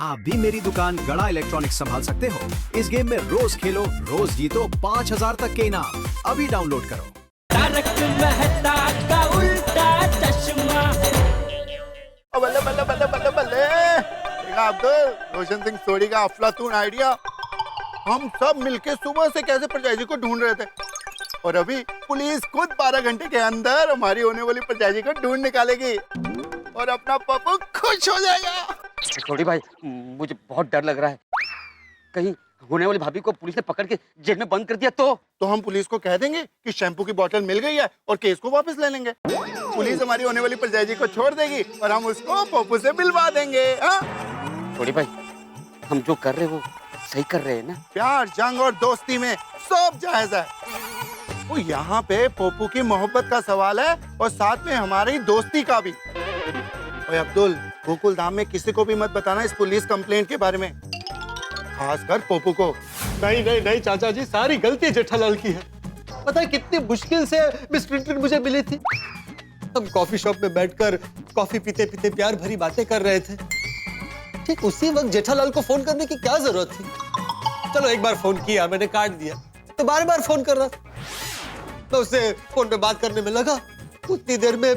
आप भी मेरी दुकान गड़ा इलेक्ट्रॉनिक्स संभाल सकते हो। इस गेम में रोज खेलो, रोज जीतो 5000 तक के इनाम। अभी डाउनलोड करो। तारक मेहता का उल्टा चश्मा। बल्ले बल्ले बल्ले बल्ले बल्ले। देखा अब्दुल, रोशन सिंह सोडी का अफलातून आइडिया। हम सब मिलके सुबह से कैसे परजाई को ढूंढ रहे थे, और अभी पुलिस खुद 12 घंटे के अंदर हमारी होने वाली परजाई को ढूंढ निकालेगी और अपना पप्पू खुश हो जाएगा। छोटी भाई, मुझे बहुत डर लग रहा है। कहीं होने वाली भाभी को पुलिस ने पकड़ के जेल में बंद कर दिया तो हम पुलिस को कह देंगे कि शैम्पू की बोतल मिल गई है और केस को वापस ले लेंगे। पुलिस हमारी होने वाली परजाई को छोड़ देगी और हम उसको पप्पू से मिलवा देंगे। छोटी भाई, हम जो कर रहे हैं वो सही कर रहे हैं ना? प्यार, जंग और दोस्ती में सब जायज है। वो यहाँ पे पप्पू की मोहब्बत का सवाल है और साथ में हमारी दोस्ती का भी। ओए अब्दुल, गोकुल धाम में किसी को भी मत बताना इस पुलिस कंप्लेंट के बारे में, खासकर पप्पू को। नहीं नहीं नहीं चाचा जी, सारी गलती जेठालाल की है। पता है कितनी मुश्किल से मिस प्रिंटेड मुझे मिली थी। हम कॉफी शॉप में बैठकर कॉफी पीते पीते प्यार भरी बातें कर रहे थे। ठीक उसी वक्त जेठालाल को फोन करने की क्या जरूरत थी? चलो एक बार फोन किया, मैंने काट दिया, तो बार बार फोन कर रहा था। मैं उससे फोन पे बात करने में लगा, उतनी देर में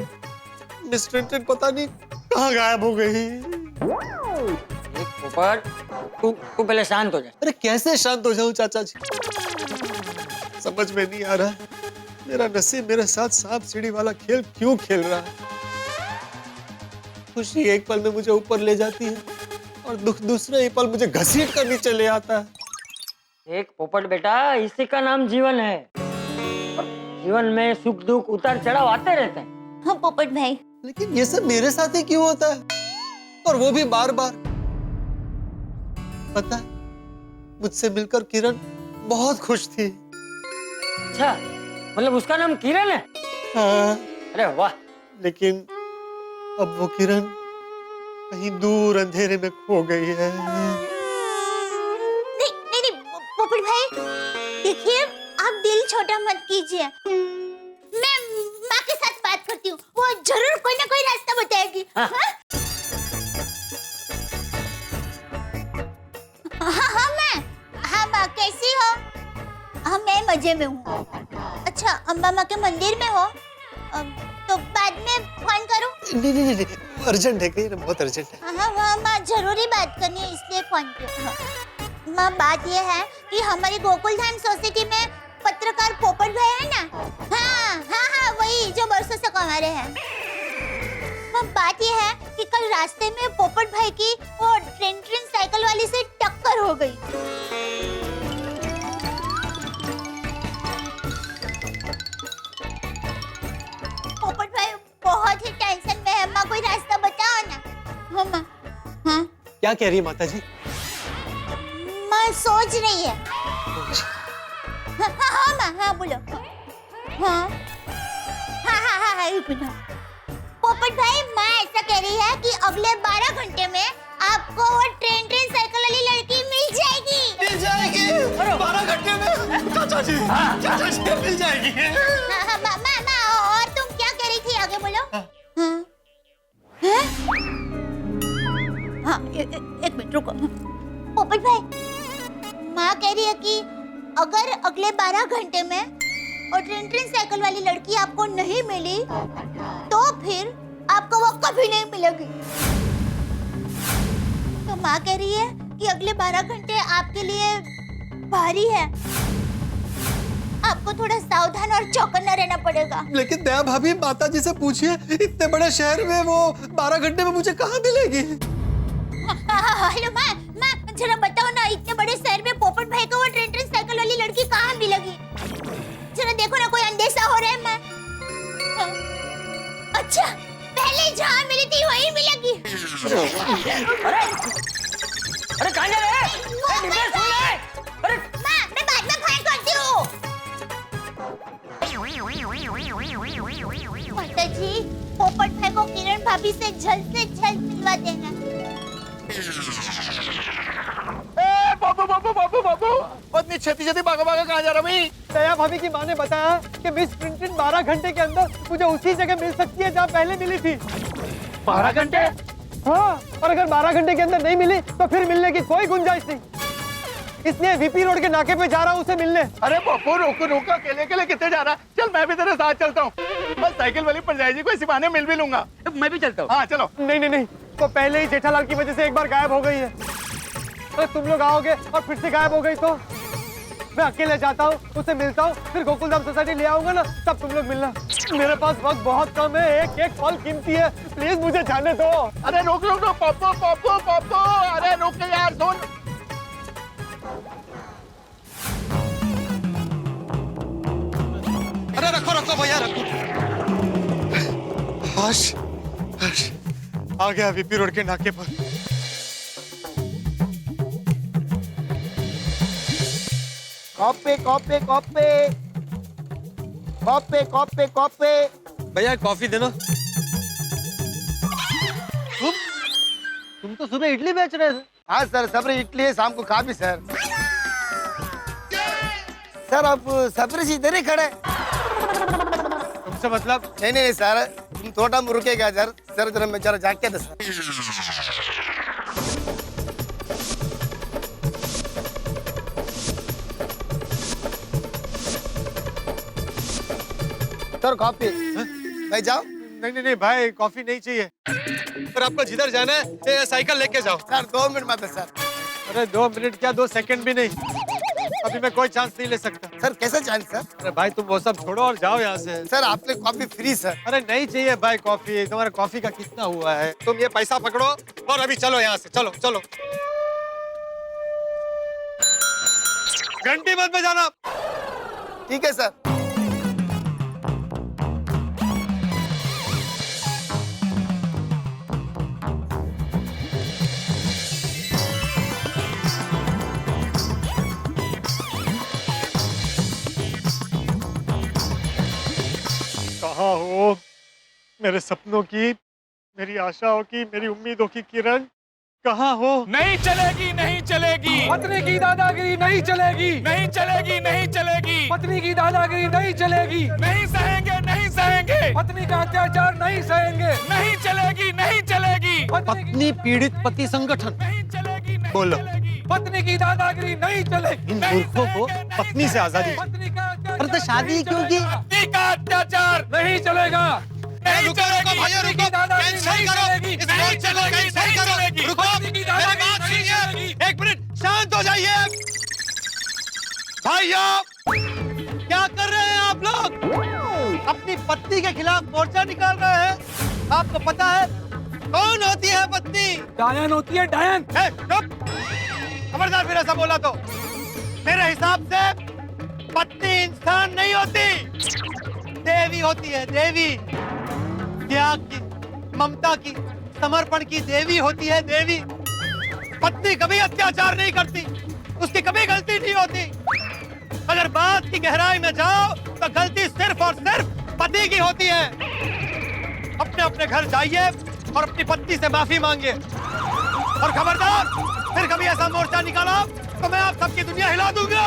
मिस प्रिंटेड पता नहीं कहाँ गायब हो गई। पोपट, तू पहले शांत हो जा। अरे कैसे शांत हो जाऊं चाचा जी, समझ में नहीं आ रहा मेरा नसीब मेरे साथ सांप सीढ़ी वाला खेल क्यों खेल रहा है। खुशी एक पल में मुझे ऊपर ले जाती है और दुख दूसरे ही पल मुझे घसीट कर नीचे ले आता है। देख पोपट बेटा, इसी का नाम जीवन है और जीवन में सुख दुख उतार चढ़ाव आते रहते हैं। हाँ पोपट भाई, लेकिन ये सब मेरे साथ ही क्यों होता है, और वो भी बार बार? पता है, मुझसे मिलकर किरण बहुत खुश थी। अच्छा, मतलब उसका नाम किरण है? हाँ, अरे वाह। लेकिन अब वो किरण कहीं दूर अंधेरे में खो गई है। नहीं नहीं नहीं पोपट भाई, देखिए आप दिल छोटा मत कीजिए। मैं माँ के साथ बात करती हूँ, वो जरूर कोई ना कोई रास्ता बताएगी। हाँ हाँ मैं, हाँ माँ कैसी हो? हाँ मैं मजे में हूँ। अच्छा अम्बा माँ के मंदिर में हो? तो बाद में फोन करूँ? नहीं नहीं नहीं, अर्जेंट है, कहीं ना बहुत अर्जेंट है। हाँ हाँ माँ, जरूरी बात करनी है इसलिए फोन किया। माँ बात ये है कि हमारी गोकुल धाम सोसाइटी में पत्रकार पोपट भाई है ना? हाँ हाँ हाँ वही जो बरसों से कमा रहे हैं। माँ बात ये है कि कल रास्ते में पोपट भाई की वो ट्रेन साइकिल वाली से टक्कर हो गई। पोपट भाई बहुत ही टेंशन में है। माँ कोई रास्ता बताओ ना। हाँ माँ। हाँ क्या कह रही है माता जी? माँ सोच रही है। हाँ हाँ माँ, हाँ बोलो। हाँ हाँ हाँ हाँ हाँ एक मिनट। पोपट भाई, माँ ऐसा कह रही है कि अगले 12 घंटे में आपको वो ट्रेन साइकिल वाली लड़की मिल जाएगी। मिल जाएगी? 12 घंटे में? चाचा जी मिल जाएगी। हाँ हाँ माँ माँ माँ, और तुम क्या कह रही थी आगे बोलो। हाँ हाँ एक मिनट रुको। पोपट भाई, माँ कह रही है कि अगर अगले 12 घंटे में और ट्रेन साइकिल वाली लड़की आपको नहीं मिली तो फिर आपको वो कभी नहीं मिलेगी। तो माँ कह रही है कि अगले 12 घंटे आपके लिए भारी है, आपको थोड़ा सावधान और चौकन्ना रहना पड़ेगा। लेकिन दया भाभी, माता जी से पूछिए, इतने बड़े शहर में वो 12 घंटे में मुझे कहाँ मिलेगी? हेलो माँ, माँ जरा बताओ ना, इतने बड़े शहर में पोपट भाई को वो ट्रेन साइकिल वाली लड़की कहाँ मिलेगी? जरा देखो ना, कोई अंदेशा हो रहा है माँ? अच्छा, पहले जहाँ मिली थी वहीं मिलेगी। अरे कहाँ जा रहे हैं? अरे माँ मैं बाद में फोन करती हूँ। माता जी, पोपट भाई को किरण भाभी से जल्द मिलवा देना। बाबू बाबू बाबू बाबू, इतनी छेती छेती भागा भागा कहाँ जा रहा भाई? दया भाभी की माँ ने बताया कि मिस प्रिंटेड 12 घंटे के अंदर मुझे उसी जगह मिल सकती है जहाँ पहले मिली थी। 12 घंटे? हाँ, और अगर 12 घंटे के अंदर नहीं मिली तो फिर मिलने की कोई गुंजाइश नहीं। इसलिए वीपी रोड के नाके पे जा रहा हूँ उसे मिलने। अरे पप्पू रोको रोको, अकेले अकेले कितने जा रहा? चल मैं भी तेरे साथ चलता हूँ। बस साइकिल वाली परजाई जी को इसी बहाने मिल भी लूंगा। मैं भी चलता हूँ। हाँ चलो। नहीं नहीं नहीं, वो पहले ही जेठालाल की वजह से एक बार गायब हो गई है। अरे तुम लोग आओगे और फिर से गायब हो गई तो मैं अकेले जाता हूँ, उससे मिलता हूँ, फिर गोकुलधाम सोसाइटी ले आऊंगा ना, तब तुम लोग मिलना। मेरे पास वक्त बहुत कम है, एक एक पल कीमती है, प्लीज मुझे जाने दो। अरे रोक रोक रोक पप्पू पप्पू पप्पू, अरे रुक यार, सुन। अरे रखो रखो भैया रखो। हर्ष, हर्ष, आ गया वीपी रोड के नाके पर। कॉपे कॉपे कॉपे कॉपे कॉपे कॉपे। भैया कॉफी देना। तुम तो सुबह इडली बेच रहे थे। हाँ सर, सबरी इडली है, शाम को खा भी सर। सर आप सबरी से इधर ही खड़े। तुमसे मतलब? नहीं नहीं सर, तुम थोड़ा रुकेगा सर। सर जरा मैं जरा जाके दे सर। Sir coffee. मैं जाऊँ? नहीं नहीं भाई, कॉफी नहीं चाहिए। सर आपको जिधर जाना है ये साइकिल लेके जाओ। सर 2 मिनट में सर। अरे 2 मिनट क्या, 2 सेकंड भी नहीं। अभी मैं कोई चांस नहीं ले सकता। सर कैसे चांस सर? अरे भाई तुम वो सब छोड़ो और जाओ यहाँ से। सर आपके कॉफी फ्री सर। अरे नहीं चाहिए भाई कॉफी, तुम्हारा कॉफी का कितना हुआ है? तुम ये पैसा पकड़ो और अभी चलो यहाँ से, चलो चलो। घंटी मत बजाना। ठीक है सर। कहाँ हो मेरे सपनों की, मेरी आशाओं की, मेरी उम्मीदों की किरण? कहाँ हो? नहीं चलेगी, नहीं चलेगी। पत्नी की दादागिरी नहीं चलेगी, नहीं चलेगी, नहीं चलेगी। पत्नी की दादागिरी नहीं चलेगी, नहीं सहेंगे, नहीं सहेंगे। पत्नी का अत्याचार नहीं सहेंगे, नहीं चलेगी, नहीं चलेगी। पत्नी पीड़ित पति संगठन। नहीं चलेगी, नहीं बोलो। चलेगी। पत्नी की दादागिरी नहीं चलेगी। इन मूर्खों को पत्नी से आजादी। पत्नी का अरे तो शादी क्यों की? पत्नी का अत्याचार नहीं चलेगा। नहीं चलेगी। पत्नी की दादागिरी नहीं चलेगी, नहीं चलेगी, नहीं चलेगी। पत्नी की दादागिरी नहीं चलेगी। एक मिनट शांत हो जाइए। भाइयों क्या कर रहे हैं आप लोग? अपनी पत्नी के खिलाफ मोर्चा निकाल रहे हैं। आपको पता है कौन होती है पत्नी? डायन होती है, डायन। चुप, खबरदार फिर ऐसा बोला तो। मेरे हिसाब से पत्नी इंसान नहीं होती, देवी होती है। देवी त्याग की, ममता की, समर्पण की देवी होती है। देवी। पत्नी कभी अत्याचार नहीं करती, उसकी कभी गलती नहीं होती। अगर बात की गहराई में जाओ तो गलती सिर्फ और सिर्फ पति की होती है। अपने अपने घर जाइए और अपनी पत्नी से माफी मांगिए। और खबरदार फिर कभी ऐसा मोर्चा निकाला तो मैं आप सबकी दुनिया हिला दूंगा।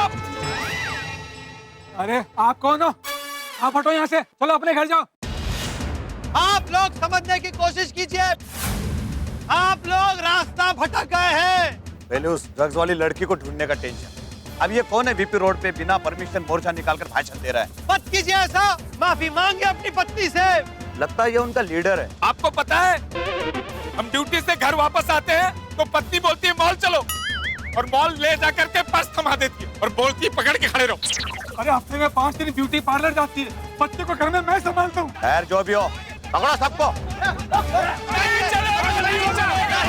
अरे आप कौन हो? आप हटो यहाँ से, चलो अपने घर जाओ। आप लोग समझने की कोशिश कीजिए, आप लोग रास्ता भटक गए हैं। पहले उस ड्रग्स वाली लड़की को ढूंढने का टेंशन, अब ये कौन है वीपी रोड पे बिना परमिशन मोर्चा निकालकर भाषण दे रहा है? मत कीजिए ऐसा, माफी मांगिए अपनी पत्नी से। लगता है ये उनका लीडर है। आपको पता है हम ड्यूटी से घर वापस आते हैं तो पत्नी बोलती है मॉल चलो, और मॉल ले जा करके पर्स थमा देती है और बोलती है पकड़ के खड़े रहो। अरे हफ्ते में 5 दिन ब्यूटी पार्लर जाती है, बच्चे को घर में मैं संभालता हूँ। खैर जो भी हो, पकड़ो सबको। नहीं चलेगा, नहीं चलेगा।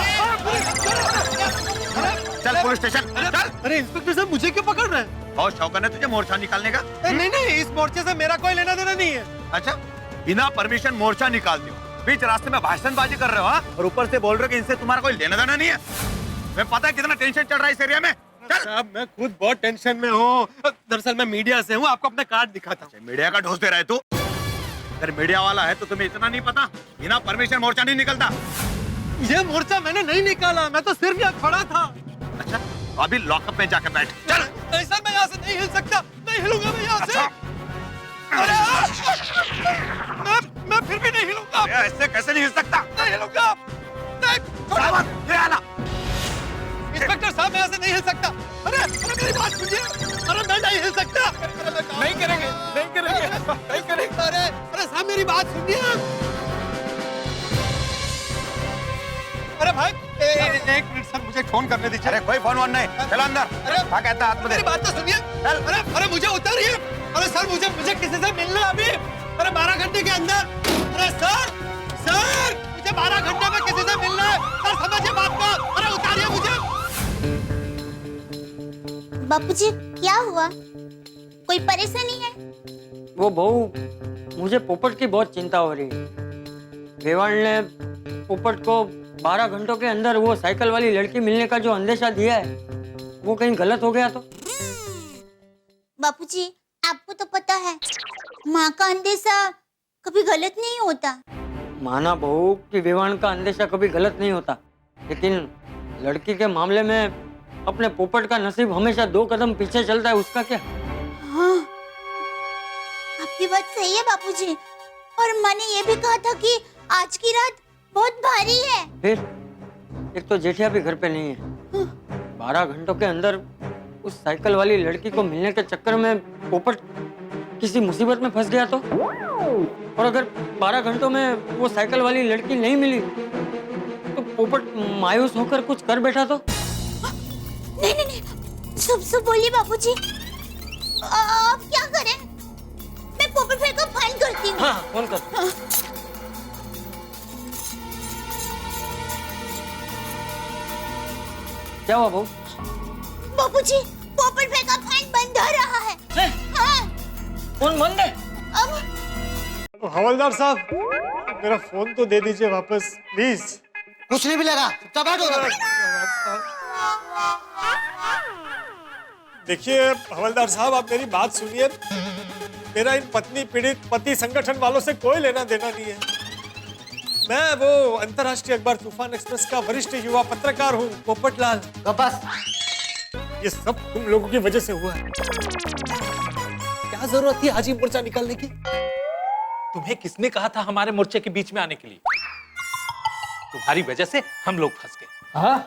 चल पुलिस स्टेशन चल। अरे इंस्पेक्टर साहब मुझे क्यों पकड़ रहे हैं? और शौकत है तुझे मोर्चा निकालने का? नहीं नहीं, इस मोर्चे से मेरा कोई लेना देना नहीं है। अच्छा, बिना परमिशन मोर्चा निकालते हो, बीच रास्ते में भाषणबाजी कर रहे हो, हाँ? और ऊपर से बोल रहे हो कि इनसे तुम्हारा कोई लेना देना नहीं है। मैं पता है कितना टेंशन चल रहा है इस एरिया में। चल। साहब मैं खुद बहुत टेंशन में हूँ। दरअसल मैं मीडिया से हूँ, आपको अपना कार्ड दिखाता हूँ। मीडिया का ढोस दे रहा है तू? अगर मीडिया वाला है तो तुम्हें इतना नहीं पता, बिना परमिशन मोर्चा नहीं निकलता। ये मोर्चा मैंने नहीं निकाला, मैं तो सिर्फ यहाँ खड़ा था। अच्छा, तो अभी लॉकअप में जाकर बैठ। चल। नहीं सर, मैं यहाँ से नहीं हिल सकता, नहीं हिलूंगा मैं यहाँ से। अरे मैं फिर भी नहीं हिलूंगा। ऐसे कैसे नहीं हिल सकता? नहीं हिलूंगा। इंस्पेक्टर साहब मैं ऐसे नहीं हिल सकता। अरे मेरी बात सुनिए। अरे मैं नहीं हिल सकता। नहीं करेंगे, नहीं करेंगे, नहीं करेंगे। अरे साहब मेरी बात सुनिए। अरे भाई एक मिनट सर, मुझे फोन करने दीजिए। अरे कोई फोन वोन नहीं, चलो अंदर। अरे क्या कहता है मेरी बात तो सुनिए। अरे मुझे उतारिए। अरे सर मुझे किसी से मिलना है अभी। अरे 12 घंटे के अंदर। अरे सर मुझे 12 घंटे में किसी से मिलना है। सर समझिए बात को। अरे उतारिए मुझे। बापूजी क्या हुआ? कोई परेशानी है? वो बहू, मुझे पोपट की बहुत चिंता हो रही है। वेवाण ने पोपट को 12 घंटों के अंदर वो साइकिल वाली लड़की मिलने का जो अंदेशा दिया है, वो कहीं गलत हो गया तो? बापूजी आपको तो पता है माँ का अंदेशा कभी गलत नहीं होता। माना बहू कि वेवाण का अंदेशा कभी गलत नहीं होता, लेकिन लड़की के मामले में अपने पोपट का नसीब हमेशा 2 कदम पीछे चलता है, उसका क्या? हाँ, आपकी बात सही है बापूजी। और माँ ने ये भी कहा था कि आज की रात बहुत भारी है। फिर एक तो जेठिया भी घर पे नहीं है। 12 घंटों के अंदर उस साइकिल वाली लड़की को मिलने के चक्कर में पोपट किसी मुसीबत में फंस गया तो? और अगर 12 घंटों में वो साइकिल वाली लड़की नहीं मिली तो पोपट मायूस होकर कुछ कर बैठा तो? नहीं, सब बोलिए बापूजी। आप क्या करें? मैं पोपट भाई को फोन करती हूँ। हाँ, फोन कर। हाँ। क्या हुआ बहू? बापूजी पोपट भाई का फोन बंद हो रहा है। हाँ। फोन बंद है? अब हवलदार साहब मेरा फोन तो दे दीजिए वापस प्लीज। कुछ नहीं मिलेगा, चुपचाप बैठो। देखिए हवलदार साहब आप मेरी बात सुनिए। मेरा इन पत्नी पीड़ित पति संगठन वालों से कोई लेना देना नहीं है। मैं वो अंतर्राष्ट्रीय अखबार तूफान एक्सप्रेस का वरिष्ठ युवा पत्रकार हूँ, पोपटलाल। बस ये सब तुम लोगों की वजह से हुआ है। क्या जरूरत थी आज ही मोर्चा निकालने की? तुम्हें किसने कहा था हमारे मोर्चे के बीच में आने के लिए? तुम्हारी वजह से हम लोग फंस गए। हाँ,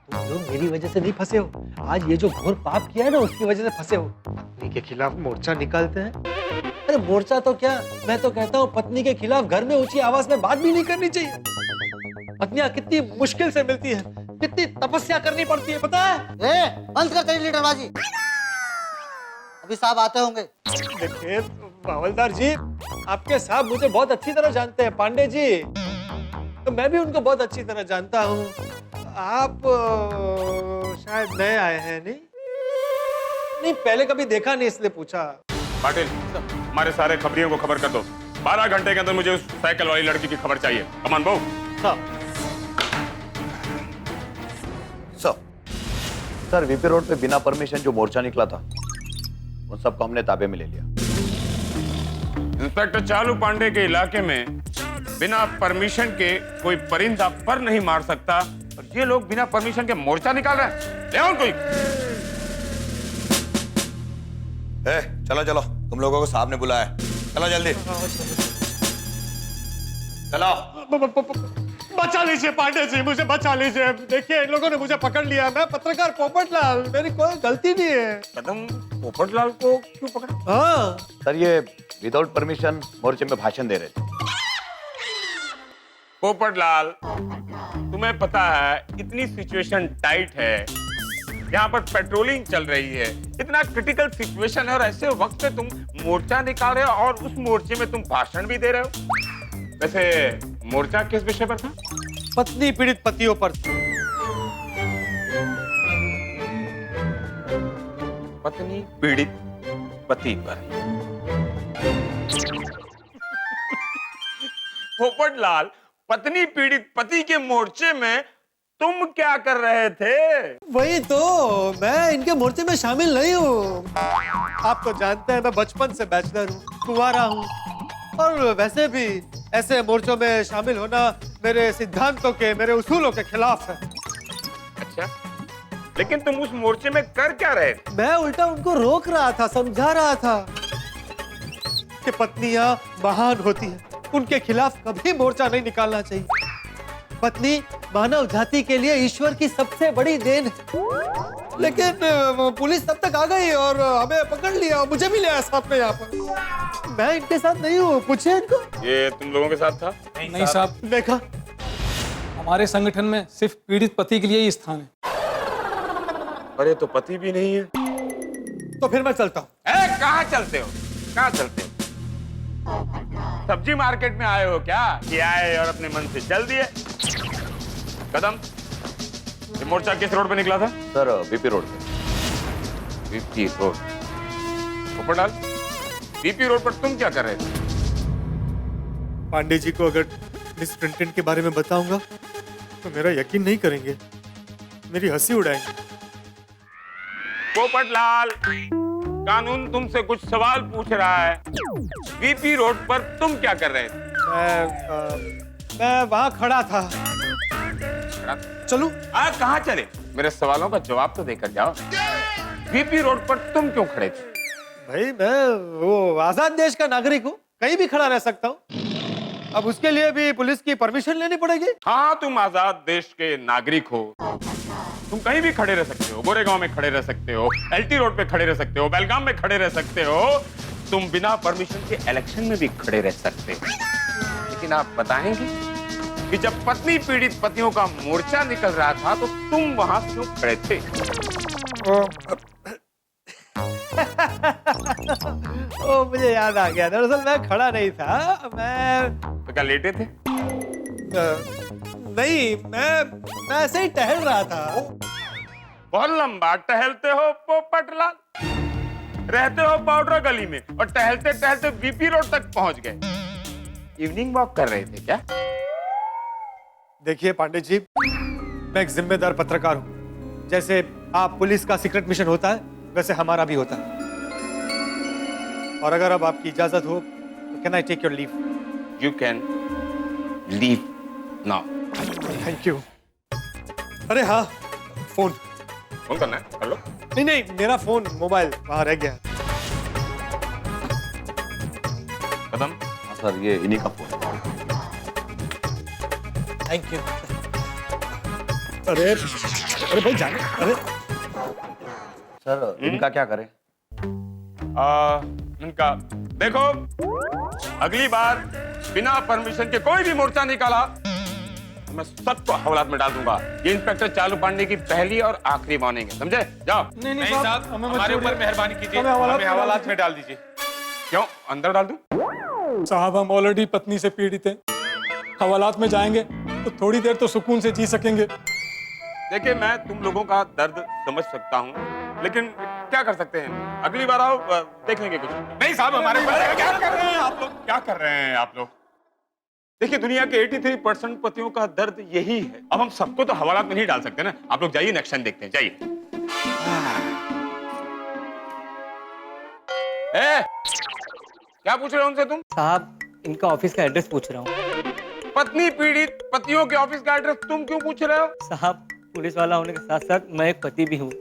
तुम लोग मेरी वजह से नहीं फंसे हो। आज ये जो घोर पाप किया है ना, उसकी वजह से फंसे हो। पत्नी के खिलाफ मोर्चा निकालते हैं। अरे मोर्चा तो क्या, मैं तो कहता हूँ पत्नी के खिलाफ घर में ऊंची आवाज में बात भी नहीं करनी चाहिए। पत्नियां कितनी मुश्किल से मिलती है, कितनी तपस्या करनी पड़ती है, पता है? बंद कर तेरी लीडरबाजी। अभी साहब आते होंगे। देखिए हवलदार जी, आपके साहब मुझे बहुत अच्छी तरह जानते हैं। पांडे जी, तो मैं भी उनको बहुत अच्छी तरह जानता हूँ। आप शायद नए आए हैं। नहीं पहले कभी देखा नहीं इसलिए पूछा। पाटिल, हमारे सारे खबरियों को खबर कर दो। 12 घंटे के अंदर मुझे उस साइकिल वाली लड़की की खबर चाहिए। कमान बहू। सर वीपी रोड पे बिना परमिशन जो मोर्चा निकला था, उन सबको हमने ताबे में ले लिया। इंस्पेक्टर चालू पांडे के इलाके में बिना परमिशन के कोई परिंदा पर नहीं मार सकता, और ये लोग बिना परमिशन के मोर्चा निकाल रहे हैं। ले आओ कोई। चलो चलो, तुम लोगों को साहब ने बुलाया है। चलो जल्दी चलो। बचा लीजिए पांडे जी, मुझे बचा लीजिए। देखिए इन लोगों ने मुझे पकड़ लिया। मैं पत्रकार पोपटलाल, मेरी कोई गलती नहीं है। कदम पोपटलाल को क्यों पकड़ा? हाँ सर ये विदाउट परमिशन मोर्चे में भाषण दे रहे थे। पोपटलाल, तुम्हें पता है इतनी सिचुएशन टाइट है, यहाँ पर पेट्रोलिंग चल रही है, इतना क्रिटिकल सिचुएशन है, और ऐसे वक्त पे तुम मोर्चा निकाल रहे हो और उस मोर्चे में तुम भाषण भी दे रहे हो। वैसे मोर्चा किस विषय पर था? पत्नी पीड़ित पतियों पर। पत्नी पीड़ित पति पर। पोपटलाल, पत्नी पीड़ित पति के मोर्चे में तुम क्या कर रहे थे? वही तो, मैं इनके मोर्चे में शामिल नहीं हूँ। आप तो जानते हैं मैं बचपन से बैचलर हूँ, कुंवारा हूँ, और वैसे भी ऐसे मोर्चों में शामिल होना मेरे सिद्धांतों के, मेरे उसूलों के खिलाफ है। अच्छा, लेकिन तुम उस मोर्चे में कर क्या रहे थे? मैं उल्टा उनको रोक रहा था, समझा रहा था कि पत्नियां महान होती हैं, उनके खिलाफ कभी मोर्चा नहीं निकालना चाहिए। पत्नी मानव जाति के लिए ईश्वर की सबसे बड़ी देन है। लेकिन पुलिस तब तक आ गई और हमें पकड़ लिया, मुझे भी लिया साथ में यहाँ पर। मैं इनके साथ नहीं हूँ, पूछे इनको। ये तुम लोगों के साथ था? नहीं साहब, देखा, हमारे संगठन में सिर्फ पीड़ित पति के लिए ही स्थान है। अरे तो पति भी नहीं है। तो फिर मैं चलता हूँ। कहाँ चलते हो? कहाँ चलते हो? सब्जी मार्केट में आए हो क्या? कि आए और अपने मन से चल दिए? कदम, ये मोर्चा किस रोड पे निकला था? सर वीपी रोड पे। VP road? Popatlal, VP road पर तुम क्या कर रहे थे? पांडे जी को अगर मिस टिनटिन के बारे में बताऊंगा तो मेरा यकीन नहीं करेंगे, मेरी हंसी उड़ाएंगे। पोपटलाल, कानून तुमसे कुछ सवाल पूछ रहा है। वीपी रोड पर तुम क्या कर रहे थे? मैं वहां खड़ा था। चलूं? कहाँ चले? मेरे सवालों का जवाब तो देकर जाओ। वीपी रोड पर तुम क्यों खड़े थे? भाई मैं वो आजाद देश का नागरिक हूँ, कहीं भी खड़ा रह सकता हूँ। अब उसके लिए भी पुलिस की परमिशन लेनी पड़ेगी। हाँ, तुम आजाद देश के नागरिक हो, तुम कहीं भी खड़े रह सकते हो। गोरेगांव में खड़े रह सकते हो, एलटी रोड पे खड़े रह सकते हो, बेलगाम में खड़े रह सकते हो, तुम बिना परमिशन के इलेक्शन में भी खड़े रह सकते हो। लेकिन आप बताएंगे कि जब पत्नी पीड़ित पतियों का मोर्चा निकल रहा था तो तुम वहां क्यों खड़े थे? ओ, मुझे याद आ गया। दरअसल मैं खड़ा नहीं था, मैं तो क्या लेटे थे? नहीं, मैं ऐसे ही टहल रहा था। बहुत लंबा टहलते हो पोपटलाल, रहते हो पाउडर गली में और टहलते टहलते वीपी रोड तक पहुंच गए। इवनिंग वॉक कर रहे थे क्या? देखिए पांडे जी, मैं एक जिम्मेदार पत्रकार हूँ। जैसे आप पुलिस का सीक्रेट मिशन होता है, वैसे हमारा भी होता है। और अगर अब आपकी इजाजत हो तो can I take your leave? You can leave now. Thank you. अरे हाँ, फोन करना है? कर लो। नहीं नहीं, मेरा फोन मोबाइल वहां रह गया। कदम, सर ये इन्हीं का फोन। Thank you. अरे भाई जाने। अरे सर इनका क्या करें? इनका देखो, अगली बार बिना परमिशन के कोई भी मोर्चा निकाला मैं सबको हवालात में डाल दूंगा। ये इंस्पेक्टर चालू पांडे की पहली और आखिरी वार्निंग है, समझे? जाओ। नहीं साहब, हमारे ऊपर मेहरबानी कीजिए, हमें हवालात में डाल दीजिए। क्यों, अंदर डाल दूं? साहब, हम ऑलरेडी पत्नी से पीड़ित हैं। हवालात में जाएंगे तो थोड़ी देर तो सुकून से जी सकेंगे। देखिए, मैं तुम लोगों का दर्द समझ सकता हूँ, लेकिन क्या कर सकते हैं? अगली बार आओ, देख लेंगे कुछ। नहीं साहब, हमारे ऊपर क्या कर रहे हैं आप लोग? क्या कर रहे हैं आप लोग? देखिए, दुनिया के 83% पतियों का दर्द यही है। अब हम सबको तो हवालात में नहीं डाल सकते ना। आप लोग जाइए, एक्शन देखते हैं, जाइए। क्या पूछ रहे हो उनसे तुम? साहब, इनका ऑफिस का एड्रेस पूछ रहा हूँ। पत्नी पीड़ित पतियों के ऑफिस का एड्रेस तुम क्यों पूछ रहे हो? साहब, पुलिस वाला होने के साथ साथ मैं एक पति भी हूँ।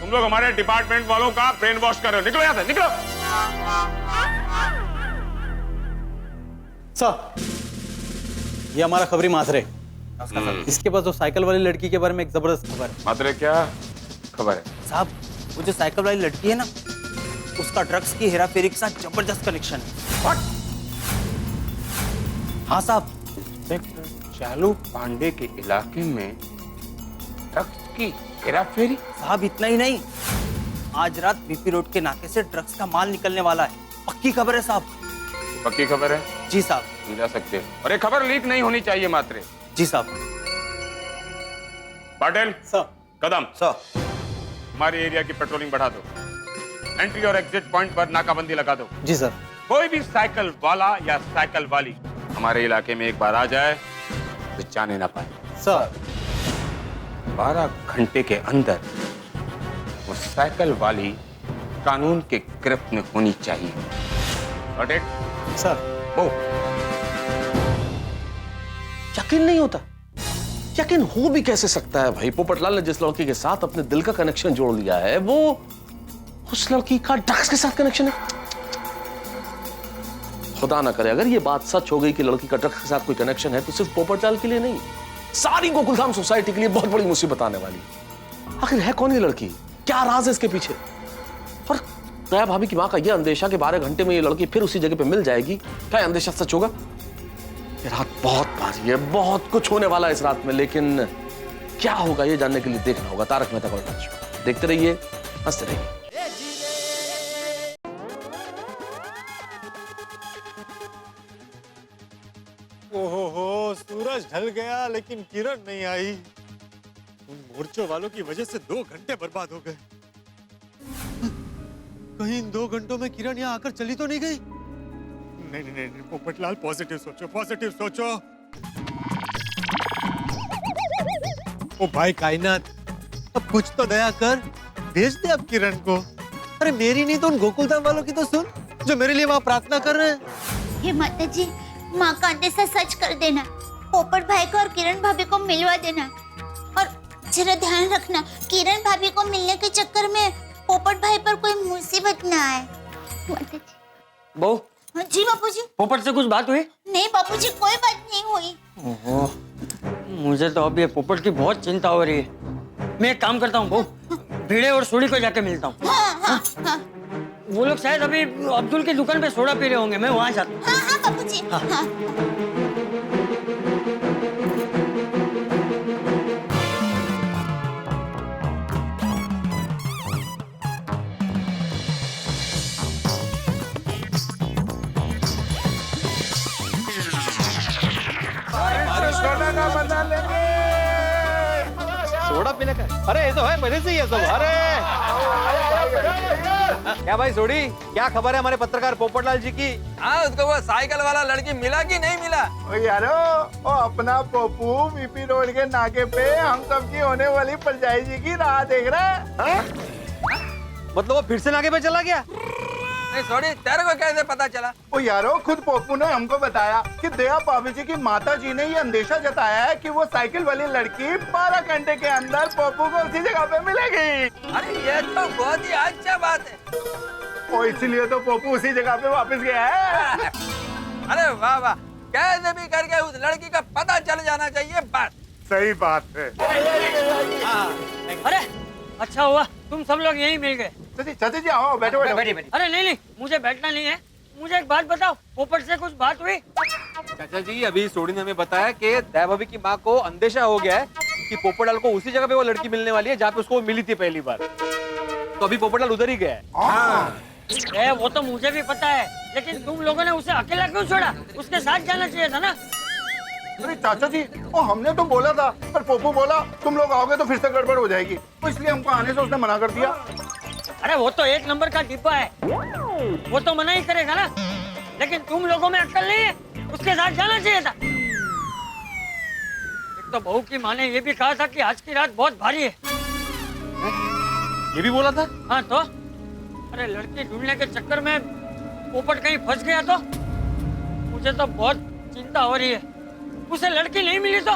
तुम लोग हमारे डिपार्टमेंट वालों का ब्रेन वॉश कर रहे हो। निकलो यहाँ से, निकलो। सर, ये हमारा खबरी मात्रे। इसके पास वो साइकिल वाली लड़की के बारे में एक जबरदस्त खबर है। मात्रे, क्या खबर है? साहब, वो जो साइकिल वाली लड़की है ना, उसका ड्रग्स की हेराफेरी के साथ जबरदस्त कनेक्शन है। What? हाँ साहब। चालू पांडे के इलाके में ड्रग्स की हेराफेरी? साहब, इतना ही नहीं, आज रात वीपी रोड के नाके से ड्रग्स का माल निकलने वाला है। पक्की खबर है साहब। पक्की खबर है? जी साहब। तुम जा सकते हो, और ये खबर लीक नहीं होनी चाहिए मात्रे। जी साहब। पाटिल सर। कदम सर, हमारे एरिया की पेट्रोलिंग बढ़ा दो। एंट्री और एग्जिट पॉइंट पर नाकाबंदी लगा दो। जी सर। कोई भी साइकिल वाला या साइकिल वाली हमारे इलाके में एक बार आ जाए तो जाने ना पाए। सर। 12 घंटे के अंदर वो साइकिल वाली कानून के गिरफ्त में होनी चाहिए। Got it? सर। वो यकीन नहीं होता। यकीन हो भी कैसे सकता है भाई? पोपटलाल ने जिस लड़की के साथ अपने दिल का कनेक्शन जोड़ लिया है, वो उस लड़की का ड्रग्स के साथ कनेक्शन है। खुदा ना करे अगर ये बात सच हो गई कि लड़की का ड्रग्स के साथ कोई कनेक्शन है तो सिर्फ पोपटलाल के लिए नहीं, सारी गोकुलधाम सोसाइटी के लिए बहुत बड़ी मुसीबत आने वाली। आखिर है कौन ये लड़की, क्या राज है इसके पीछे? और दया भाभी की माँ का यह अंदेशा कि 12 घंटे में ये लड़की फिर उसी जगह पे मिल जाएगी, क्या अंदेशा सच होगा? ये रात बहुत भारी है, बहुत कुछ होने वाला है इस रात में, लेकिन क्या होगा ये जानने के लिए देखना होगा तारक मेहता का उल्टा चश्मा। देखते रहिए, हंसते रहिए। ओहो, सूरज ढल गया लेकिन किरण नहीं आई। उन मोर्चों वालों की वजह से 2 घंटे बर्बाद हो गए। कहीं इन 2 घंटों में किरण यहाँ आकर चली तो नहीं गई? नहीं नहीं नहीं, पोपटलाल पॉजिटिव सोचो, पॉजिटिव सोचो। ओ भाई कायनात, अब कुछ तो दया कर, भेज दे अब किरण को। अरे मेरी नहीं तो उन गोकुलधाम वालों की तो सुन, जो मेरे लिए वहाँ प्रार्थना कर रहे हैं। हे माता जी, माँ का अंदेशा सच कर देना, पोपट भाई को और किरण भाभी को मिलवा देना। और जरा ध्यान रखना, किरण भाभी को मिलने के चक्कर में पोपट भाई पर कोई मुसीबत ना आए। माता जी। बहू। जी बापूजी। पोपट से कुछ बात हुई? नहीं बापूजी, कोई बात नहीं हुई। ओहो, मुझे तो अब ये पोपट की बहुत चिंता हो रही है। मैं एक काम करता हूँ बहू, भिड़े और सोडी को जाके मिलता हूँ। हाँ। वो लोग शायद अभी अब्दुल की दुकान पे सोडा पी रहे होंगे, मैं वहाँ जाता हूँ। हाँ बापूजी। हाँ। सोडा का बदला लेंगे। सोडा पीने का? अरे ये तो है पहले से ही है सब। अरे क्या भाई सोडी, क्या खबर है हमारे पत्रकार पोपटलाल जी की? हाँ, उसको वो साइकिल वाला लड़की मिला कि नहीं मिला? ओ यारो, ओ अपना पप्पू वीपी रोड के नाके पे हम सबकी होने वाली परजाई जी की राह देख रहा है। मतलब वो फिर से नाके पे चला गया? नहीं सॉरी, तेरे को कैसे पता चला? ओ यारो, खुद पप्पू ने हमको बताया कि दया भाभी जी की माता जी ने ये अंदेशा जताया है कि वो साइकिल वाली लड़की 12 घंटे के अंदर पप्पू को उसी जगह पे मिलेगी। अरे ये तो बहुत ही अच्छा बात है। और इसीलिए तो पप्पू उसी जगह पे वापस गया है। अरे वाह वाह, कैसे भी करके उस लड़की का पता चल जाना चाहिए। बात सही बात है। अरे अच्छा हुआ तुम सब लोग यहीं मिल गए। चाचा जी आओ, बैठो बैठो। अरे नहीं, मुझे बैठना नहीं है। मुझे एक बात बताओ, पोपट से कुछ बात हुई? चाचा जी, अभी सोडी ने हमें बताया कि दया भाभी की माँ को अंदेशा हो गया है कि पोपटलाल को उसी जगह पे वो लड़की मिलने वाली है जहाँ पे उसको मिली थी पहली बार। तो अभी पोपटलाल उधर ही गया है। वो तो मुझे भी पता है, लेकिन तुम लोगों ने उसे अकेला क्यों छोड़ा? उसके साथ जाना चाहिए था ना। अरे चाचा जी, वो हमने तो बोला था, पर पप्पू बोला तुम लोग आओगे तो फिर से गड़बड़ हो जाएगी, तो इसलिए हमको आने से उसने मना कर दिया। अरे वो तो 1 नंबर का डिब्बा है, वो तो मना ही करेगा ना। लेकिन तुम लोगों में अक्ल नहीं है, उसके साथ जाना चाहिए था। एक तो बहू की माँ ने ये भी कहा था कि आज की रात बहुत भारी है। ये भी बोला था? हाँ तो अरे लड़की ढूंढने के चक्कर में पोपट कहीं फंस गया तो मुझे तो बहुत चिंता हो रही है। उसे लड़की नहीं मिली तो?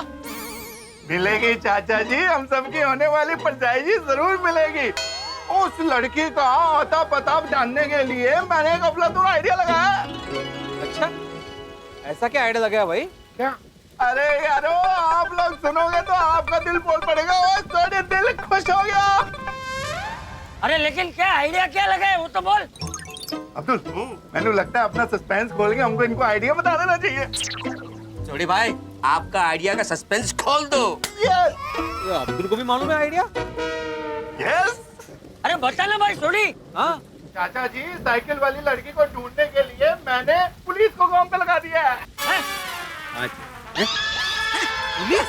मिलेगी चाचा जी, हम सबकी होने वाली परछाई जी जरूर मिलेगी। उस लड़की का आता पता जानने के लिए मैंने एक अफलातून आइडिया लगाया। अच्छा, ऐसा क्या आइडिया लगाया भाई? क्या? अरे यारो, आप लोग सुनोगे तो आपका दिल बोल पड़ेगा। और दिल खुश हो गया। अरे लेकिन क्या आइडिया क्या लगाया, वो तो बोल। अब्दुल, मैंने लगता है अपना सस्पेंस खोल के हमको इनको आइडिया बता देना चाहिए। छोड़ी भाई, आपका आइडिया का सस्पेंस खोल दो। अब्दुल को भी मालूम है आइडिया? यस। अरे बता ना भाई छोड़ी। हाँ चाचा जी, साइकिल वाली लड़की को ढूंढने के लिए मैंने पुलिस को काम पे लगा दिया है। पुलिस?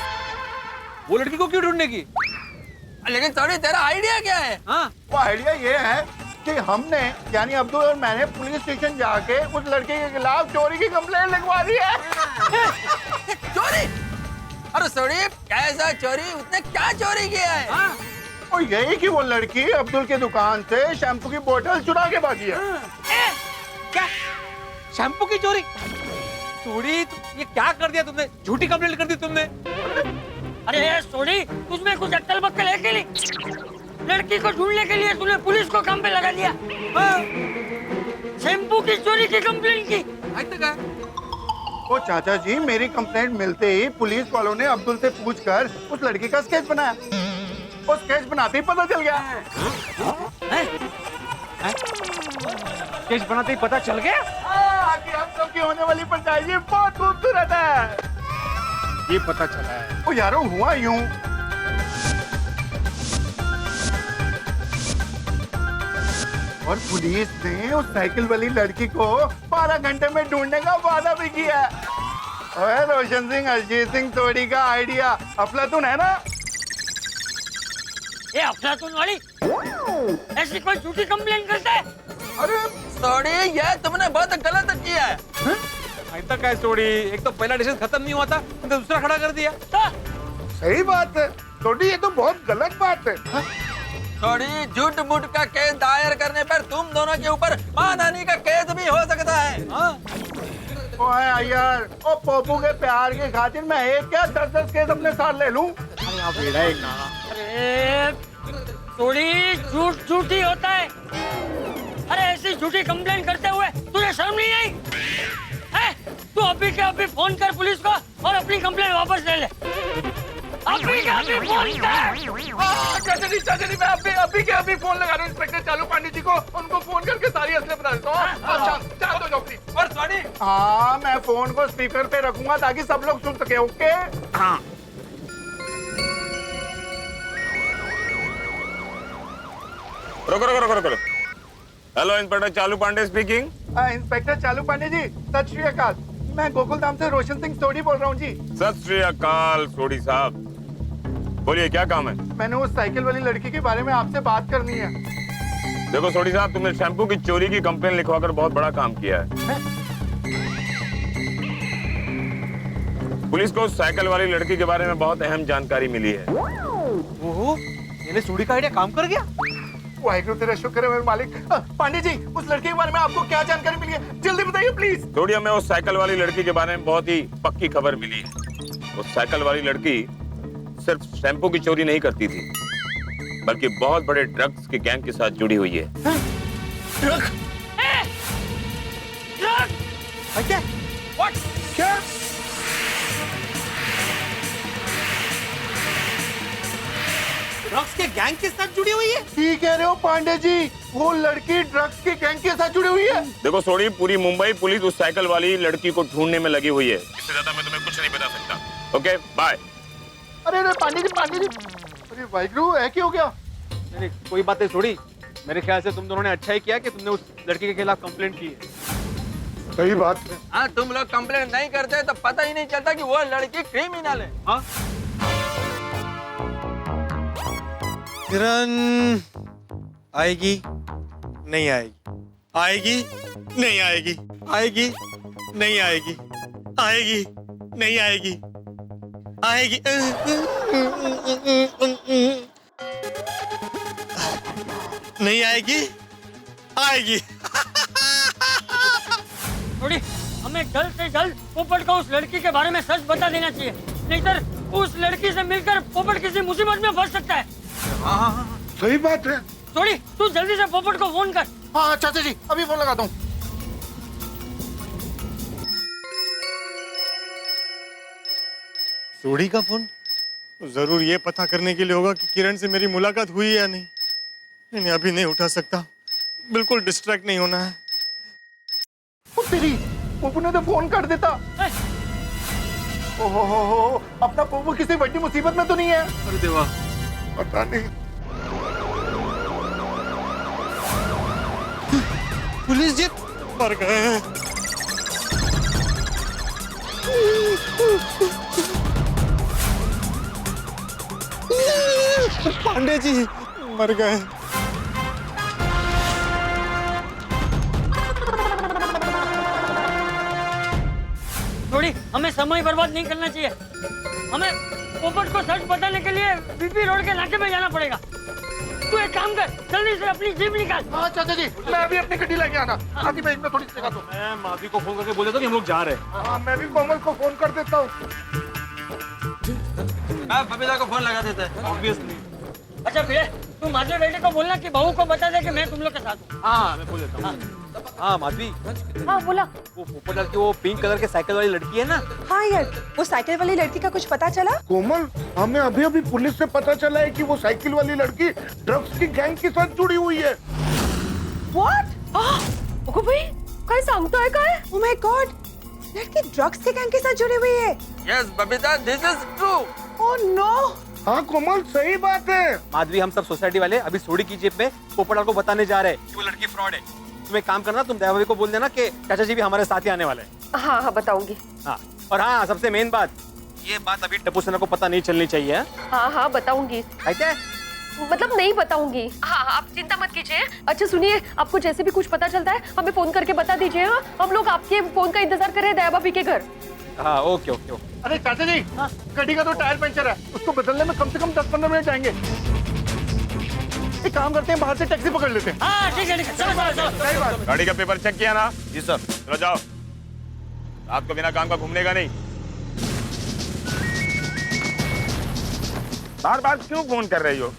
वो लड़की को क्यों ढूंढने की? लेकिन सॉरी, तेरा आइडिया क्या है? हाँ, वो आइडिया ये है कि हमने यानी अब्दुल और मैंने पुलिस स्टेशन जाके उस लड़के के खिलाफ चोरी की कंप्लेंट लिखवा दी है। चोरी? अरे सॉरी, कैसा चोरी? उसने क्या चोरी किया है? हाँ। और यही कि वो लड़की अब्दुल की दुकान से शैम्पू की बोतल चुरा के भागी है। क्या? शैम्पू की चोरी? चोरी? ये क्या कर दिया तुमने? झूठी कंप्लेंट कर दी तुमने। अरे सोडी, तुझमें कुछ अक्ल बक्कल है कि नहीं? लड़की को ढूंढने के लिए तूने पुलिस को काम पे लगा दिया। शैम्पू की चोरी की कंप्लेंट की। आज तक है ओ चाचा जी, मेरी कंप्लेंट मिलते ही पुलिस वालों ने अब्दुल से पूछकर उस लड़की का स्केच बनाया। वो स्केच बनाते ही पता चल गया। केस बनाते ही पता चल गया कि हम सबकी होने वाली पंचायत जी बहुत खूबसूरत है। ये पता चला है। ओ यारो हुआ यूं, और पुलिस ने उस साइकिल वाली लड़की को 12 घंटे में ढूंढने का वादा भी किया है। ओए रोशन सिंह, अरिजीत सिंह सोडी का आइडिया अफलातून है ना? ये अफलातून वाली ऐसी कोई झूठी कंप्लेंट करता है? अरे सॉरी, ये तुमने बहुत गलत किया है। आज तक है स्टोरी। एक तो पहला डिसीजन खत्म नहीं हुआ था, तो दूसरा खड़ा कर दिया। सही बात है सोडी, ये तो बहुत गलत बात है। सॉरी, झूठ मूठ का केस दायर करने पर तुम दोनों के ऊपर मानहानि का केस भी हो सकता है। ओए यार, ओ पोपू के प्यार की खातिर मैं एक क्या 10-10 केस अपने साथ ले लूं? अरे थोड़ी झूठ झूठी होता है। अरे ऐसी झूठी कंप्लेंट करते हुए तुझे शर्म नहीं आई? है? तू अभी के अभी फोन कर पुलिस को और अपनी कंप्लेंट वापस ले ले। अभी के अभी फोन कर। चाचा जी, मैं अभी के अभी फोन लगा रहा हूँ इंस्पेक्टर चालू पांडे जी को। उनको फोन करके सारी असलियत बता देता हूँ। चार दो प्लीज। और सॉरी। हाँ, मैं फोन को स्पीकर पे रखूंगा ताकि सब लोग सुन सके। ओके? हाँ। रुको। हेलो, इंस्पेक्टर चालू पांडे स्पीकिंग। इंस्पेक्टर चालू पांडे जी, सत श्री अकाल। मैं गोकुल धाम से रोशन सिंह सोडी बोल रहा हूँ जी। सत श्री अकाल सोडी साहब, बोलिए क्या काम है? मैंने उस साइकिल वाली लड़की के बारे में आपसे बात करनी है। देखो सोडी साहब, तुमने शैम्पू की चोरी की कंप्लेन लिखवाकर बहुत बड़ा काम किया है। पुलिस को उस साइकिल वाली लड़की के बारे में बहुत अहम जानकारी मिली है। ओहो, यानी स्टोरी का आइडिया काम कर गया। वाहिगुरु तेरा शुक्र है मेरे मालिक। पांडे जी, उस लड़के के बारे में आपको क्या जानकारी मिली है? जल्दी बताइए प्लीज। थोड़ी हमें उस साइकिल वाली लड़की के बारे में बहुत ही पक्की खबर मिली है। उस साइकिल वाली लड़की सिर्फ शैम्पू की चोरी नहीं करती थी, बल्कि बहुत बड़े ड्रग्स के गैंग के साथ जुड़ी हुई है। ड्रग? क्या? What? क्या? ड्रग्स के गैंग के साथ जुड़ी हुई है? ठीक कह रहे हो पांडे जी, वो लड़की ड्रग्स के गैंग के साथ जुड़ी हुई है। देखो सोडी, पूरी मुंबई पुलिस उस साइकिल वाली लड़की को ढूंढने में लगी हुई है। इससे ज्यादा मैं तुम्हें कुछ नहीं बता सकता। Okay, bye. अरे पांडे जी, अरे वाहिगुरु, है क्या हो गया? नहीं, कोई बात नहीं थोड़ी। मेरे ख्याल से तुम दोनों ने अच्छा ही किया कि तुमने उस लड़की के खिलाफ कंप्लेंट की है। सही बात है। हाँ, तुम लोग कंप्लेंट नहीं करते तो पता ही नहीं चलता कि वो लड़की क्रिमिनल है। हाँ? किरण आएगी नहीं आएगी, आएगी नहीं आएगी, आएगी नहीं आएगी, आएगी नहीं आएगी, आएगी नहीं आएगी, आएगी। थोड़ी हमें जल्द से जल्द पोपट को उस लड़की के बारे में सच बता देना चाहिए, नहीं तो उस लड़की से मिलकर पोपट किसी मुसीबत में फंस सकता है। सही बात है। थोड़ी तू जल्दी से पोपट को फोन कर। हाँ चाचा जी, अभी फोन लगाता हूँ। सोडी का फोन जरूर ये पता करने के लिए होगा कि किरण से मेरी मुलाकात हुई या नहीं। नहीं, अभी नहीं उठा सकता, बिल्कुल डिस्ट्रैक्ट नहीं होना है। तेरी पोपू ने तो फोन कर देता। ओहो, अपना पोपू किसी बड़ी मुसीबत में तो नहीं है? अरे देवा, पता नहीं। पुलिस जीत मर गए। पांडे जी मर गए। थोड़ी हमें समय बर्बाद नहीं करना चाहिए। हमें पोपट को सच बताने के लिए बीपी रोड के नाके में जाना पड़ेगा। तू एक काम कर, जल्दी से अपनी जीप निकाल। हाँ चाचा जी, मैं अभी अपनी गड्डी लेके आना। आगे मैं इतना थोड़ी जगह तो। मैं माफी को फोन करके बोल देता हूँ कि हम लोग जा रहे हैं। हाँ, मैं भी कोमल को फोन कर देता हूँ। मैं बबीता को फोन लगा देता है। ऑब्वियसली। अच्छा फिर तू माधव बेटे को बोलना कि बहू को बता दे कि मैं तुम लोग के साथ हूँ। हाँ, मैं बोल देता हूँ। हाँ माधवी, हाँ बोला। वो पोपटलाल की वो पिंक कलर के साइकिल वाली लड़की है ना? हाँ यार, वो साइकिल वाली लड़की का कुछ पता चला? कोमल, हमें अभी अभी पुलिस से पता चला है कि वो साइकिल वाली लड़की ड्रग्स की गैंग के साथ जुड़ी हुई है। व्हाट? ओको भाई, काय सांगतोय काय? ओह माय गॉड, लड़की ड्रग्स के गैंग के साथ जुड़ी हुई है। Yes Babita, this is true. Oh no. हाँ कोमल, सही बात है। माधवी, हम सब सोसाइटी वाले अभी सोडी की जेब में पोपटलाल को बताने जा रहे हैं कि वो लड़की फ्रॉड है। तुम एक काम करना, तुम दया भाभी को बोल देना कि चाचा जी भी हमारे साथ ही आने वाले हैं। हाँ हाँ बताऊंगी। हाँ, और हाँ, सबसे मेन बात, ये बात अभी टप्पू सेना को पता नहीं चलनी चाहिए। हाँ हाँ बताऊंगी। क्या? मतलब नहीं बताऊंगी। हाँ आप चिंता मत कीजिए। अच्छा सुनिए, आपको जैसे भी कुछ पता चलता है हमें फोन करके बता दीजिए। हाँ, हम लोग आपके फोन का इंतजार कर रहे हैं दया भाभी के घर। हाँ ओके ओके ओके। अरे चाचा जी, गाड़ी का तो टायर पंचर है, उसको बदलने में कम से कम 10-15 मिनट जाएंगे। एक काम करते हैं, बाहर से टैक्सी पकड़ लेते हैं। हाँ ठीक है, सही बात। गाड़ी का पेपर चेक किया ना? जी सर। चलो जाओ, रात को बिना काम का घूमने का नहीं। बार बार क्यों फोन कर रही हो?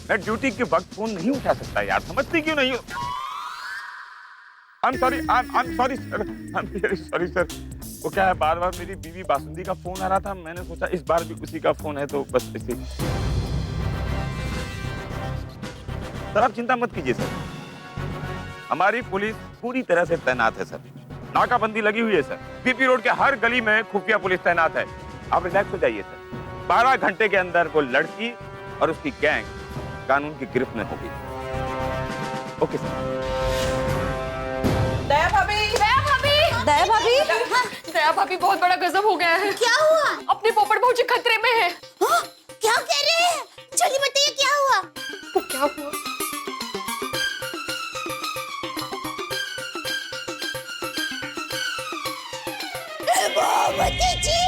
मैं ड्यूटी के वक्त फोन नहीं उठा सकता यार, समझती क्यों नहीं हो? I'm sorry sir, I'm very sorry sir। वो क्या है, बार बार मेरी बीवी बासुंदी का फोन आ रहा था, मैंने सोचा इस बार भी उसी का फोन है तो बस इसी। सर आप चिंता मत कीजिए सर, हमारी पुलिस पूरी तरह से तैनात है सर। नाकाबंदी लगी हुई है सर, पीपी रोड के हर गली में खुफिया पुलिस तैनात है। आप रिलैक्स हो जाइए सर, 12 घंटे के अंदर वो लड़की और उसकी गैंग कानून की गिरफ्त में होगी। Okay sir. दया भाभी, दया भाभी, दया भाभी, दया भाभी बहुत बड़ा गजब हो गया है। क्या हुआ? अपनी पोपट भौजी खतरे में है। हाँ? क्या कह रहे हैं? जल्दी बताइए क्या हुआ? वो क्या हुआ? बाबूजी जी,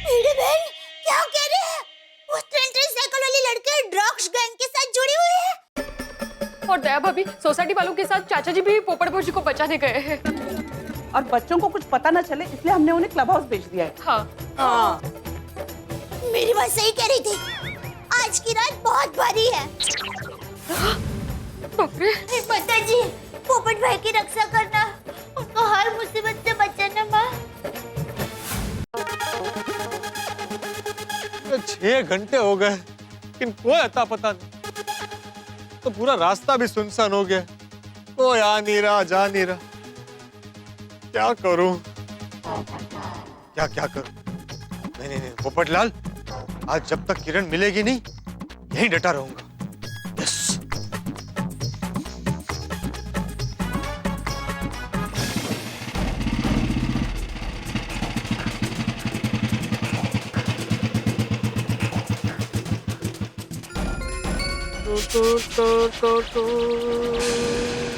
मेरी बहन क्या कह रहे हैं? वो साइकिल वाली लड़की ड्रग्स गैंग के साथ जुड़ी हुई है। और दया भाभी सोसाइटी वालों के साथ चाचा जी भी पोपट भौजी को बचाने गए हैं। और बच्चों को कुछ पता न चले इसलिए हमने उन्हें क्लब हाउस भेज दिया है। हाँ। मेरी बात सही कह रही थी, आज की रात बहुत भारी है। माता जी, पोपट भाई की रक्षा करना, उनको हर मुसीबत से बचाना माँ। 6 घंटे हो गए लेकिन कोई अता पता नहीं, तो पूरा रास्ता भी सुनसान हो गया, कोई आ नहीं रहा, जा नहीं रहा। क्या करूं, क्या करूं? नहीं, पोपटलाल, आज जब तक किरण मिलेगी नहीं, यहीं डटा रहूंगा। यस।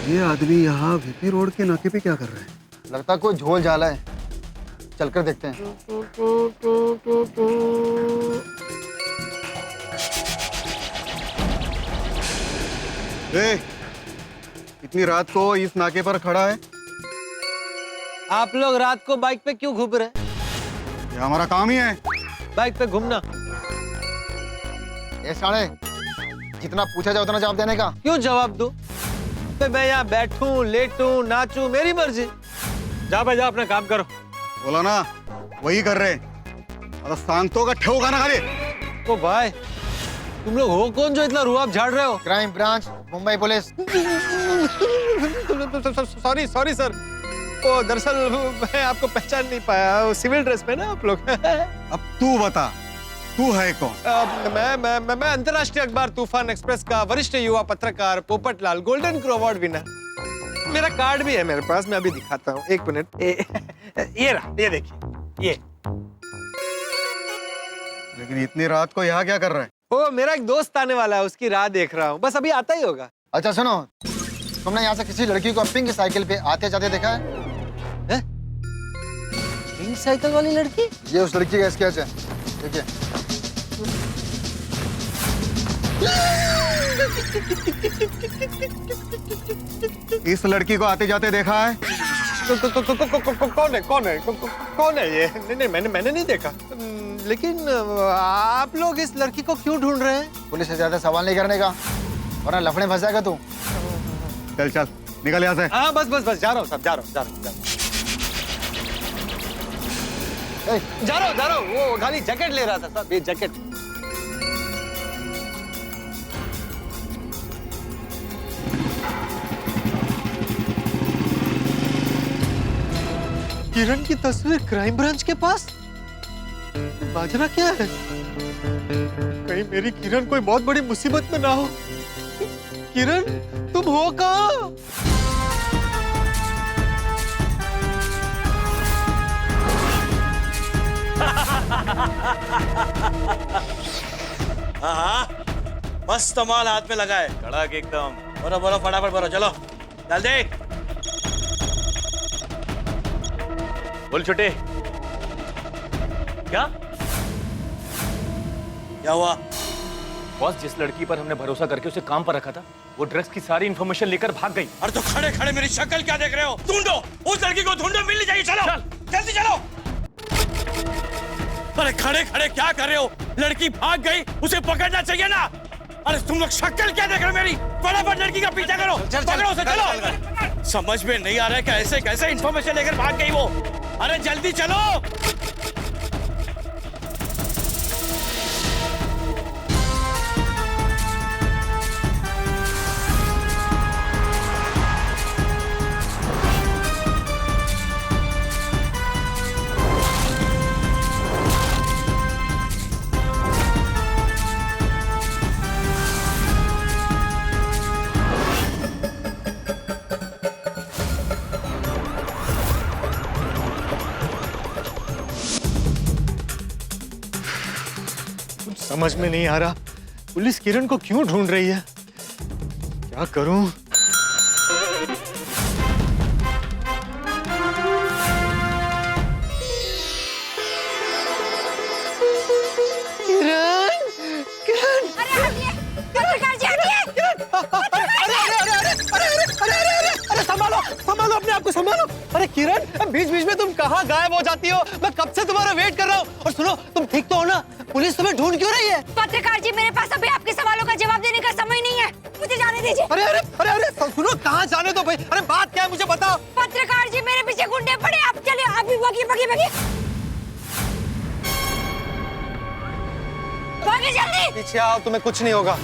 ये आदमी यहाँ वीपी रोड के नाके पे क्या कर रहा है? लगता कोई झोल झाला है, चलकर देखते हैं। इतनी रात को इस नाके पर खड़ा है? आप लोग रात को बाइक पे क्यों घूम रहे? ये हमारा काम ही है, बाइक पे घूमना। ये साले, जितना पूछा जाए उतना जवाब देने का। क्यों जवाब दूं? तो मैं यहाँ बैठूं, लेटूं, नाचूं, मेरी मर्जी। जा भाई जा, अपना काम करो। बोला ना, वही कर रहे। अरे सांगतों का ठेव खाना खाली। ओ भाई, तुम लोग हो कौन जो इतना रुआब झाड़ रहे हो? Crime branch, Mumbai police. Sorry sir, वो दरअसल मैं आपको पहचान नहीं पाया, सिविल ड्रेस में ना आप लोग। अब तू बता, तू है कौन? मैं अंतर्राष्ट्रीय अखबार तूफान एक्सप्रेस का वरिष्ठ युवा पत्रकार Popatlal, golden crow award winner. मेरा कार्ड भी है मेरे पास, मैं अभी दिखाता हूँ, 1 मिनट। ये रहा, ये देखिए, ये। लेकिन इतनी रात को यहाँ क्या कर रहा है? ओ, मेरा एक दोस्त आने वाला है, उसकी राह देख रहा हूँ, बस अभी आता ही होगा। अच्छा सुनो, तुमने यहाँ से किसी लड़की को पिंक साइकिल पे आते जाते देखा है? पिंक साइकिल वाली लड़की? ये उस लड़की का स्केच है, देखिए। इस लड़की को आते जाते देखा है? कौन है ये? नहीं, मैंने नहीं देखा। लेकिन आप लोग इस लड़की को क्यों ढूंढ रहे हैं? पुलिस से ज्यादा सवाल नहीं करने का, वरना लफड़े फंस जाएगा तू। चल निकल यहाँ से। हाँ बस बस बस जा रहा हूँ साहब, जा रहा हूँ जा रहा हूँ। वो खाली जैकेट ले रहा था साहब, ये जैकेट। किरण की तस्वीर क्राइम ब्रांच के पास? बाजना क्या है? कहीं मेरी किरण कोई बहुत बड़ी मुसीबत में ना हो। किरण तुम हो कहाँ? हाँ मस्त माल हाथ में लगा है, कड़क एकदम। बोलो बोलो फटाफट बोलो, चलो डाल दे। बोल छोटे, क्या हुआ? बॉस, जिस लड़की पर हमने भरोसा करके उसे काम पर रखा था, वो ड्रग्स की सारी इंफॉर्मेशन लेकर भाग गई। अरे तो खड़े खड़े मेरी शक्ल क्या देख रहे हो? ढूंढो उस लड़की को, ढूंढो, मिलनी चाहिए। चलो जल्दी चलो। अरे खड़े खड़े क्या कर रहे हो? लड़की भाग गई, उसे पकड़ना चाहिए ना। अरे तुम लोग शक्ल क्या देख रहे हो मेरी? फटाफट लड़की का पीछा करो, पकड़ो उसे, चलो। समझ में नहीं आ रहा है कैसे कैसे इंफॉर्मेशन लेकर भाग गई वो। अरे जल्दी चलो। समझ में नहीं आ रहा पुलिस किरण को क्यों ढूंढ रही है। क्या करूं? किरण, किरण, पत्रकार जी हटिए। अरे संभालो संभालो, अपने आप को संभालो। अरे किरण, बीच बीच में तुम कहाँ गायब हो जाती हो? मैं कब से तुम्हारा वेट कर रहा हूँ। और सुनो, तुम ठीक तो हो ना? पुलिस तुम्हें ढूंढ क्यों रही है? पत्रकार जी, मेरे पास अभी आपके सवालों का जवाब देने का समय नहीं है, मुझे जाने दीजिए। अरे अरे अरे अरे सुनो, कहाँ जाने दो भाई। अरे बात क्या है मुझे बताओ। पत्रकार जी, मेरे पीछे गुंडे पड़े, आप चलिए, अभी भागिए भागिए भागिए भागिए जल्दी। पीछे आओ, तुम्हें कुछ नहीं होगा।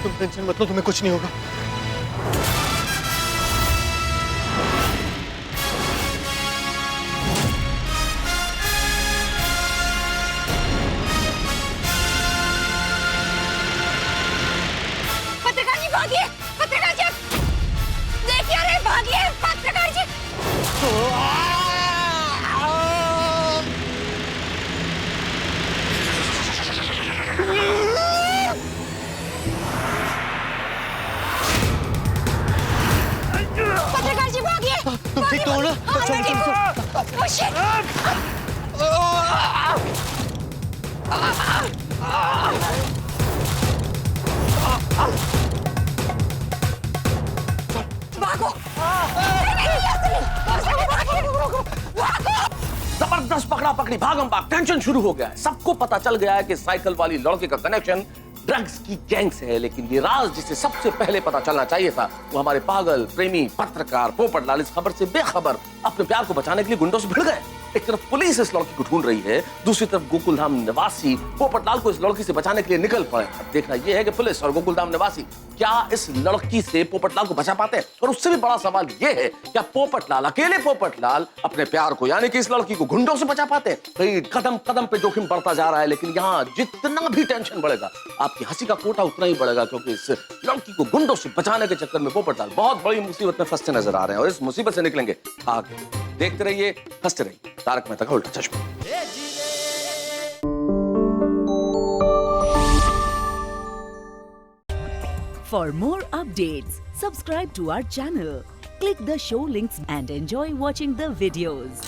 तुम टेंशन मत लो, तुम्हें कुछ नहीं होगा। पत्रकार जी भागिए, पत्रकार जी देखिए, अरे भागिए पत्रकार जी। पत्रकार जी भागिए। तुम ठीक तो हो ना? चलो चलो जबरदस्त पकड़ा पकड़ी, भागम भाग, टेंशन शुरू हो गया है। सबको पता चल गया है कि साइकिल वाली लड़के का कनेक्शन ड्रग्स की गैंग से है। लेकिन ये राज जिसे सबसे पहले पता चलना चाहिए था, वो हमारे पागल प्रेमी पत्रकार पोपटलाल इस खबर से बेखबर अपने प्यार को बचाने के लिए गुंडों से भिड़ गए। एक तरफ पुलिस इस लड़की को ढूंढ रही है, दूसरी तरफ गोकुलधाम निवासी पोपटलाल को इस लड़की से बचाने के लिए निकल पड़े। अब देखना यह है कि पुलिस और गोकुलधाम निवासी क्या इस लड़की से पोपटलाल को बचा पाते हैं। और उससे भी बड़ा सवाल यह है, क्या पोपटलाल, अकेले पोपटलाल अपने प्यार को यानी कि इस लड़की को गुंडों से बचा पाते हैं? भाई कदम कदम पे जोखिम बढ़ता जा रहा है, लेकिन यहाँ जितना भी टेंशन बढ़ेगा, आपकी हंसी का कोटा उतना ही बढ़ेगा, क्योंकि इस लड़की को गुंडों से बचाने के चक्कर में पोपटलाल बहुत बड़ी मुसीबत में फंसते नजर आ रहे हैं। और इस मुसीबत से निकलेंगे आगे। देखते रहिए, हंसते रहिए। तारक मेहता का उल्टा चश्मा। For more updates, subscribe to our channel, click the show links and enjoy watching the videos.